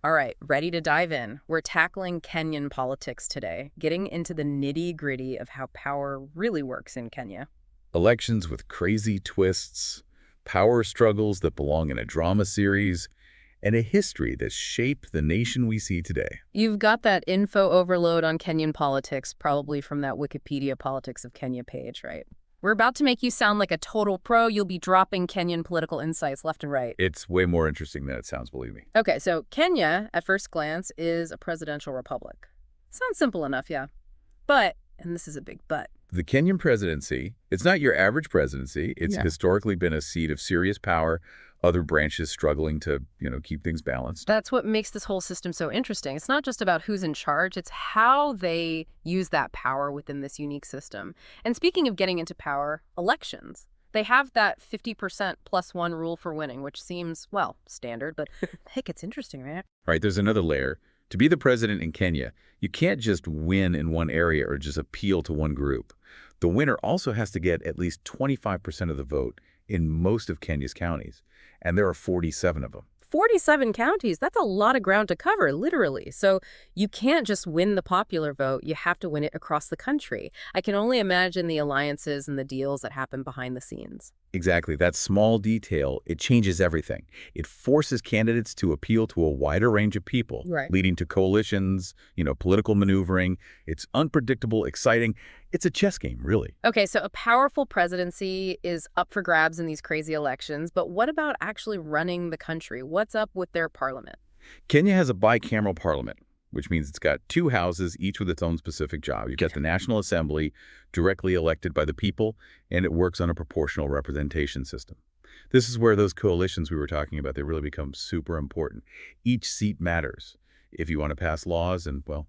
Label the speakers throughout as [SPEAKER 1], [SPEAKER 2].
[SPEAKER 1] All right, ready to dive in. We're tackling Kenyan politics today, getting into the nitty-gritty of how power really works in Kenya.
[SPEAKER 2] Elections with crazy twists, power struggles that belong in a drama series, and a history that shaped the nation we see today.
[SPEAKER 1] You've got that info overload on Kenyan politics, probably from that Wikipedia Politics of Kenya page, right? We're about to make you sound like a total pro. You'll be dropping Kenyan political insights left and right.
[SPEAKER 2] It's way more interesting than it sounds, believe me.
[SPEAKER 1] Okay, so Kenya, at first glance, is a presidential republic. Sounds simple enough, yeah. But, and this is a big but.
[SPEAKER 2] The Kenyan presidency, it's not your average presidency. It's
[SPEAKER 1] Yeah.
[SPEAKER 2] historically been a seat of serious power, other branches struggling to, keep things balanced.
[SPEAKER 1] That's what makes this whole system so interesting. It's not just about who's in charge, it's how they use that power within this unique system. And speaking of getting into power, elections. They have that 50% plus one rule for winning, which seems, well, standard, but heck, it's interesting, right?
[SPEAKER 2] All right, there's another layer. To be the president in Kenya, you can't just win in one area or just appeal to one group. The winner also has to get at least 25% of the vote in most of Kenya's counties, and there are 47 of them.
[SPEAKER 1] 47 counties, that's a lot of ground to cover, literally. So you can't just win the popular vote, you have to win it across the country. I can only imagine the alliances and the deals that happen behind the scenes.
[SPEAKER 2] Exactly. That small detail, it changes everything. It forces candidates to appeal to a wider range of people,
[SPEAKER 1] Right.
[SPEAKER 2] leading to coalitions, political maneuvering. It's unpredictable, exciting. It's a chess game, really.
[SPEAKER 1] Okay, so a powerful presidency is up for grabs in these crazy elections, but what about actually running the country? What's up with their parliament?
[SPEAKER 2] Kenya has a bicameral parliament, which means it's got two houses, each with its own specific job. You've got the National Assembly, directly elected by the people, and it works on a proportional representation system. This is where those coalitions we were talking about, they really become super important. Each seat matters if you want to pass laws and, well,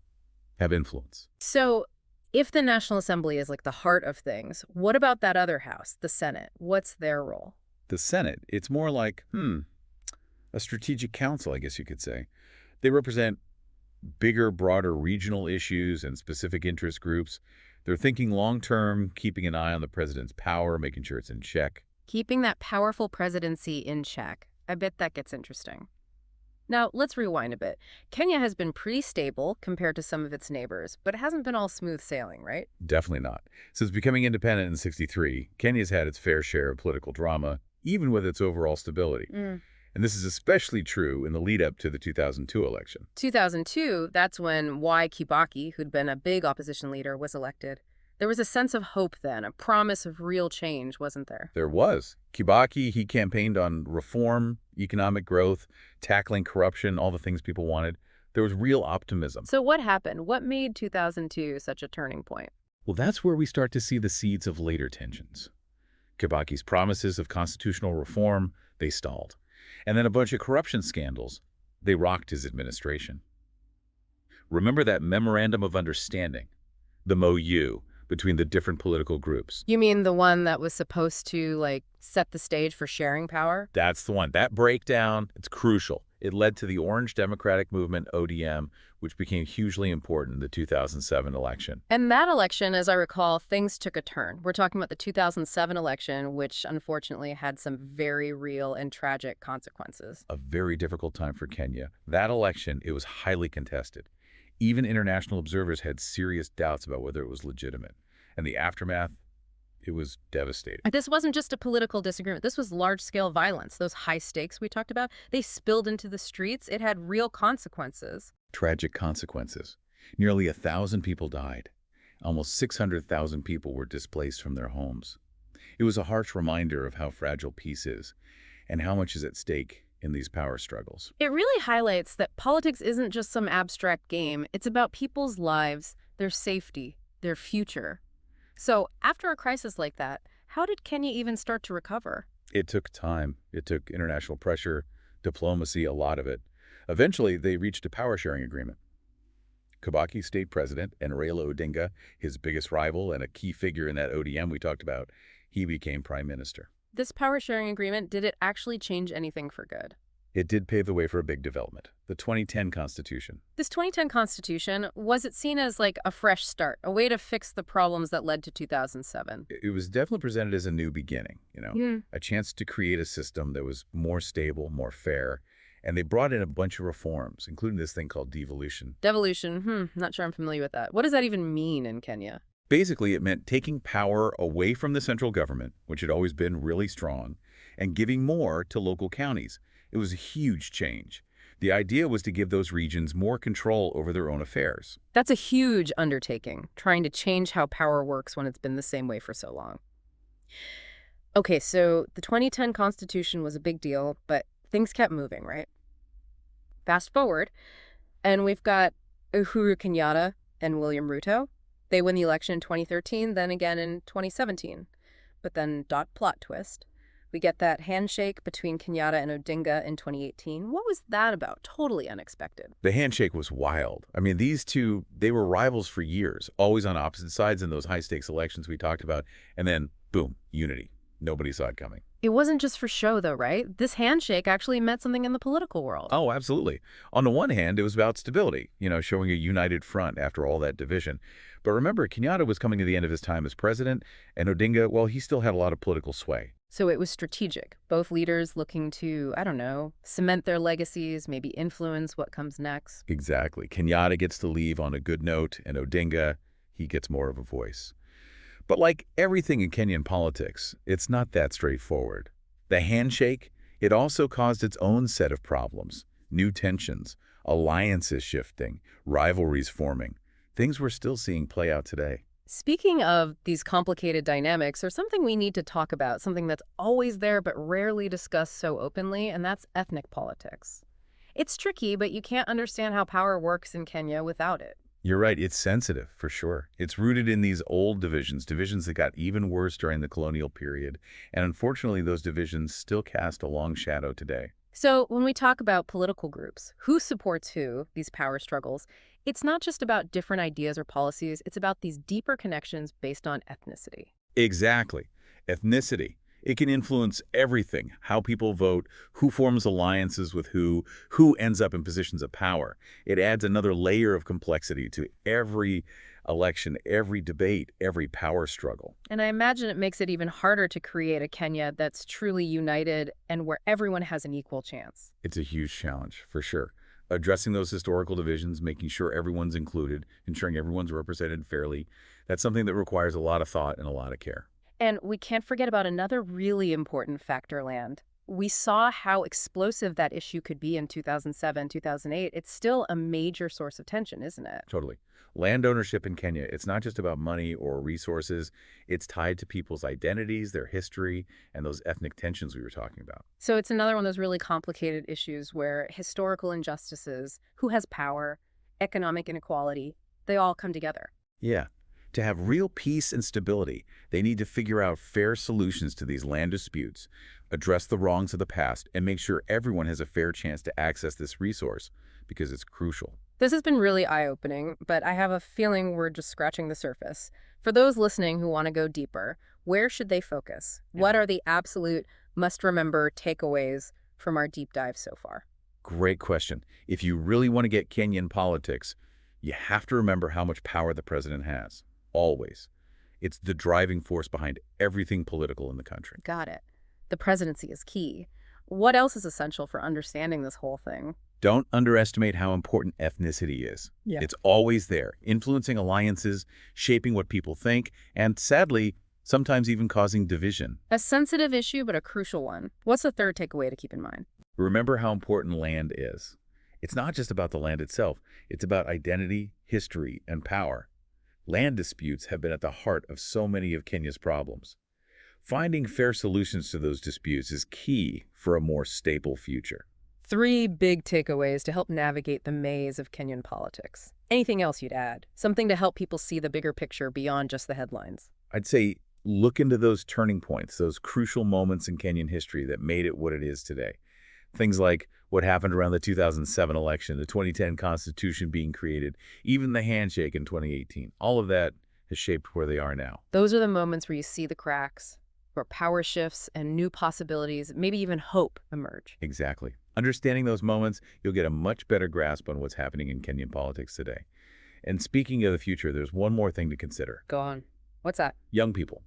[SPEAKER 2] have influence.
[SPEAKER 1] So if the National Assembly is like the heart of things, what about that other house, the Senate? What's their role?
[SPEAKER 2] The Senate, it's more like, a strategic council, I guess you could say. They represent bigger, broader regional issues and specific interest groups. They're thinking long-term, keeping an eye on the president's power, making sure it's in check.
[SPEAKER 1] Keeping that powerful presidency in check. I bet that gets interesting. Now, let's rewind a bit. Kenya has been pretty stable compared to some of its neighbors, but it hasn't been all smooth sailing, right?
[SPEAKER 2] Definitely not. Since becoming independent in '63, Kenya's had its fair share of political drama, even with its overall stability. And this is especially true in the lead-up to the 2002 election.
[SPEAKER 1] 2002, that's when Kibaki, who'd been a big opposition leader, was elected. There was a sense of hope then, a promise of real change, wasn't there?
[SPEAKER 2] There was. Kibaki, he campaigned on reform, economic growth, tackling corruption, all the things people wanted. There was real optimism.
[SPEAKER 1] So what happened? What made 2002 such a turning point?
[SPEAKER 2] Well, that's where we start to see the seeds of later tensions. Kibaki's promises of constitutional reform, they stalled. And then a bunch of corruption scandals, they rocked his administration. Remember that Memorandum of Understanding, the MOU, between the different political groups?
[SPEAKER 1] You mean the one that was supposed to, like, set the stage for sharing power?
[SPEAKER 2] That's the one. That breakdown, it's crucial. It led to the Orange Democratic Movement, ODM, which became hugely important in the 2007 election.
[SPEAKER 1] And that election, as I recall, things took a turn. We're talking about the 2007 election, which unfortunately had some very real and tragic consequences.
[SPEAKER 2] A very difficult time for Kenya. That election, it was highly contested. Even international observers had serious doubts about whether it was legitimate. And the aftermath, it was devastating.
[SPEAKER 1] This wasn't just a political disagreement. This was large-scale violence. Those high stakes we talked about, they spilled into the streets. It had real consequences.
[SPEAKER 2] Tragic consequences. Nearly 1,000 people died. Almost 600,000 people were displaced from their homes. It was a harsh reminder of how fragile peace is and how much is at stake in these power struggles.
[SPEAKER 1] It really highlights that politics isn't just some abstract game. It's about people's lives, their safety, their future. So after a crisis like that, how did Kenya even start to recover?
[SPEAKER 2] It took time. It took international pressure, diplomacy, a lot of it. Eventually, they reached a power-sharing agreement. Kibaki, state president, and Raila Odinga, his biggest rival and a key figure in that ODM we talked about, he became prime minister.
[SPEAKER 1] This power-sharing agreement, did it actually change anything for good?
[SPEAKER 2] It did pave the way for a big development, the 2010 Constitution.
[SPEAKER 1] This 2010 Constitution, was it seen as like a fresh start, a way to fix the problems that led to 2007?
[SPEAKER 2] It was definitely presented as a new beginning,
[SPEAKER 1] Yeah.
[SPEAKER 2] a chance to create a system that was more stable, more fair, And they brought in a bunch of reforms, including this thing called devolution.
[SPEAKER 1] Devolution, not sure I'm familiar with that. What does that even mean in Kenya?
[SPEAKER 2] Basically, it meant taking power away from the central government, which had always been really strong, and giving more to local counties. It was a huge change. The idea was to give those regions more control over their own affairs.
[SPEAKER 1] That's a huge undertaking, trying to change how power works when it's been the same way for so long. Okay, so the 2010 Constitution was a big deal, but things kept moving, right? Fast forward, and we've got Uhuru Kenyatta and William Ruto. They win the election in 2013, then again in 2017. But then, plot twist, we get that handshake between Kenyatta and Odinga in 2018. What was that about? Totally unexpected.
[SPEAKER 2] The handshake was wild. I mean, these two, they were rivals for years, always on opposite sides in those high-stakes elections we talked about. And then, boom, unity. Nobody saw it coming.
[SPEAKER 1] It wasn't just for show, though, right? This handshake actually meant something in the political world.
[SPEAKER 2] Oh, absolutely. On the one hand, it was about stability, showing a united front after all that division. But remember, Kenyatta was coming to the end of his time as president, and Odinga, well, he still had a lot of political sway.
[SPEAKER 1] So it was strategic. Both leaders looking to, I don't know, cement their legacies, maybe influence what comes next.
[SPEAKER 2] Exactly. Kenyatta gets to leave on a good note, and Odinga, he gets more of a voice. But like everything in Kenyan politics, it's not that straightforward. The handshake, it also caused its own set of problems. New tensions, alliances shifting, rivalries forming. Things we're still seeing play out today.
[SPEAKER 1] Speaking of these complicated dynamics, there's something we need to talk about, something that's always there but rarely discussed so openly, and that's ethnic politics. It's tricky, but you can't understand how power works in Kenya without it.
[SPEAKER 2] You're right, it's sensitive, for sure. It's rooted in these old divisions that got even worse during the colonial period, and unfortunately those divisions still cast a long shadow today.
[SPEAKER 1] So when we talk about political groups, who supports who, these power struggles, it's not just about different ideas or policies, it's about these deeper connections based on ethnicity.
[SPEAKER 2] Exactly. Ethnicity. It can influence everything, how people vote, who forms alliances with who ends up in positions of power. It adds another layer of complexity to every election, every debate, every power struggle.
[SPEAKER 1] And I imagine it makes it even harder to create a Kenya that's truly united and where everyone has an equal chance.
[SPEAKER 2] It's a huge challenge, for sure. Addressing those historical divisions, making sure everyone's included, ensuring everyone's represented fairly, that's something that requires a lot of thought and a lot of care.
[SPEAKER 1] And we can't forget about another really important factor, land. We saw how explosive that issue could be in 2007, 2008. It's still a major source of tension, isn't it?
[SPEAKER 2] Totally. Land ownership in Kenya, it's not just about money or resources. It's tied to people's identities, their history, and those ethnic tensions we were talking about.
[SPEAKER 1] So it's another one of those really complicated issues where historical injustices, who has power, economic inequality, they all come together.
[SPEAKER 2] Yeah. To have real peace and stability, they need to figure out fair solutions to these land disputes, address the wrongs of the past, and make sure everyone has a fair chance to access this resource, because it's crucial.
[SPEAKER 1] This has been really eye-opening, but I have a feeling we're just scratching the surface. For those listening who want to go deeper, where should they focus? What are the absolute must-remember takeaways from our deep dive so far?
[SPEAKER 2] Great question. If you really want to get Kenyan politics, you have to remember how much power the president has. Always. It's the driving force behind everything political in the country.
[SPEAKER 1] Got it. The presidency is key. What else is essential for understanding this whole thing?
[SPEAKER 2] Don't underestimate how important ethnicity is.
[SPEAKER 1] Yeah.
[SPEAKER 2] It's always there, influencing alliances, shaping what people think, and sadly, sometimes even causing division.
[SPEAKER 1] A sensitive issue, but a crucial one. What's the third takeaway to keep in mind?
[SPEAKER 2] Remember how important land is. It's not just about the land itself. It's about identity, history, and power. Land disputes have been at the heart of so many of Kenya's problems. Finding fair solutions to those disputes is key for a more stable future.
[SPEAKER 1] 3 big takeaways to help navigate the maze of Kenyan politics. Anything else you'd add? Something to help people see the bigger picture beyond just the headlines.
[SPEAKER 2] I'd say look into those turning points, those crucial moments in Kenyan history that made it what it is today. Things like what happened around the 2007 election, the 2010 Constitution being created, even the handshake in 2018. All of that has shaped where they are now.
[SPEAKER 1] Those are the moments where you see the cracks, where power shifts and new possibilities, maybe even hope, emerge.
[SPEAKER 2] Exactly. Understanding those moments, you'll get a much better grasp on what's happening in Kenyan politics today. And speaking of the future, there's one more thing to consider.
[SPEAKER 1] Go on. What's that?
[SPEAKER 2] Young people.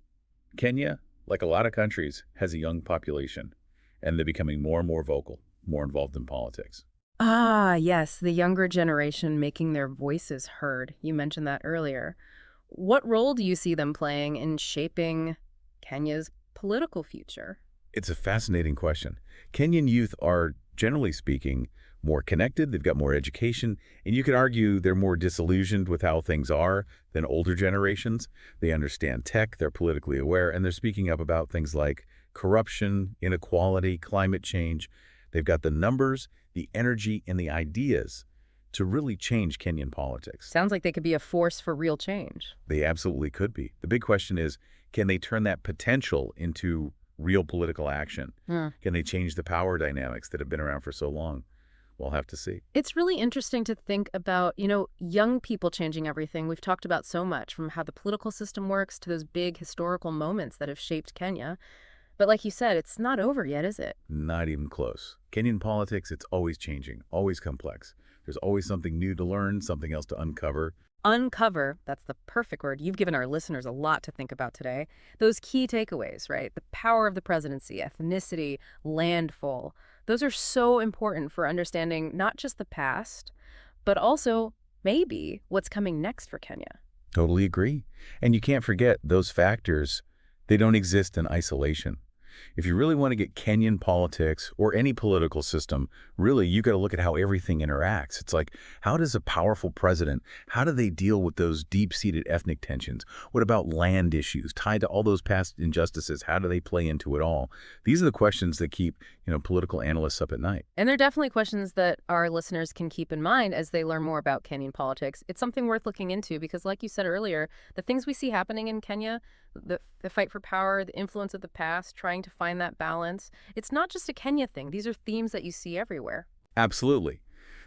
[SPEAKER 2] Kenya, like a lot of countries, has a young population, and they're becoming more and more vocal. more involved in politics.
[SPEAKER 1] Ah, yes, the younger generation making their voices heard. You mentioned that earlier. What role do you see them playing in shaping Kenya's political future?
[SPEAKER 2] It's a fascinating question. Kenyan youth are, generally speaking, more connected, they've got more education, and you could argue they're more disillusioned with how things are than older generations. They understand tech, they're politically aware, and they're speaking up about things like corruption, inequality, climate change. They've got the numbers, the energy, and the ideas to really change Kenyan politics.
[SPEAKER 1] Sounds like they could be a force for real change.
[SPEAKER 2] They absolutely could be. The big question is, can they turn that potential into real political action?
[SPEAKER 1] Hmm.
[SPEAKER 2] Can they change the power dynamics that have been around for so long? We'll have to see.
[SPEAKER 1] It's really interesting to think about, young people changing everything. We've talked about so much, from how the political system works to those big historical moments that have shaped Kenya. But like you said, it's not over yet, is it?
[SPEAKER 2] Not even close. Kenyan politics, it's always changing, always complex. There's always something new to learn, something else to uncover.
[SPEAKER 1] Uncover, that's the perfect word. You've given our listeners a lot to think about today. Those key takeaways, right? The power of the presidency, ethnicity, landfall. Those are so important for understanding not just the past, but also maybe what's coming next for Kenya.
[SPEAKER 2] Totally agree. And you can't forget those factors, they don't exist in isolation. If you really want to get Kenyan politics or any political system, really, you got to look at how everything interacts. It's like, how does a powerful president, how do they deal with those deep-seated ethnic tensions? What about land issues tied to all those past injustices? How do they play into it all? These are the questions that keep, political analysts up at night.
[SPEAKER 1] And they're definitely questions that our listeners can keep in mind as they learn more about Kenyan politics. It's something worth looking into because, like you said earlier, the things we see happening in Kenya, the fight for power, the influence of the past, trying to find that balance, it's not just a Kenya thing. These are themes that you see everywhere.
[SPEAKER 2] Absolutely.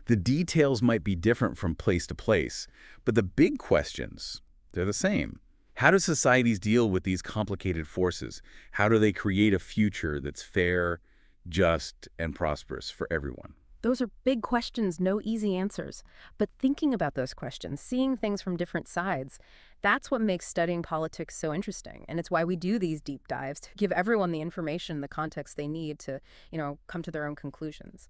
[SPEAKER 2] The details might be different from place to place, but the big questions, they're the same. How do societies deal with these complicated forces? How do they create a future that's fair, just, and prosperous for everyone?
[SPEAKER 1] Those are big questions, no easy answers. But thinking about those questions, seeing things from different sides, that's what makes studying politics so interesting. And it's why we do these deep dives, to give everyone the information, the context they need to, come to their own conclusions.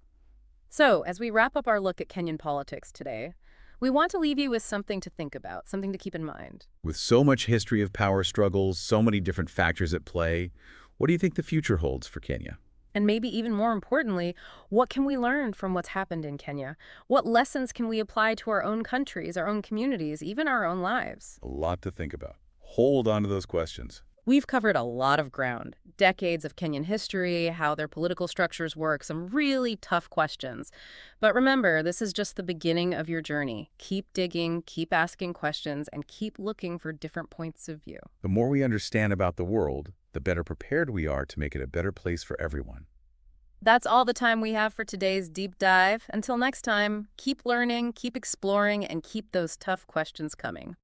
[SPEAKER 1] So, as we wrap up our look at Kenyan politics today, we want to leave you with something to think about, something to keep in mind.
[SPEAKER 2] With so much history of power struggles, so many different factors at play, what do you think the future holds for Kenya?
[SPEAKER 1] And maybe even more importantly, what can we learn from what's happened in Kenya? What lessons can we apply to our own countries, our own communities, even our own lives?
[SPEAKER 2] A lot to think about. Hold on to those questions.
[SPEAKER 1] We've covered a lot of ground. Decades of Kenyan history, how their political structures work, some really tough questions. But remember, this is just the beginning of your journey. Keep digging, keep asking questions, and keep looking for different points of view.
[SPEAKER 2] The more we understand about the world, the better prepared we are to make it a better place for everyone.
[SPEAKER 1] That's all the time we have for today's deep dive. Until next time, keep learning, keep exploring, and keep those tough questions coming.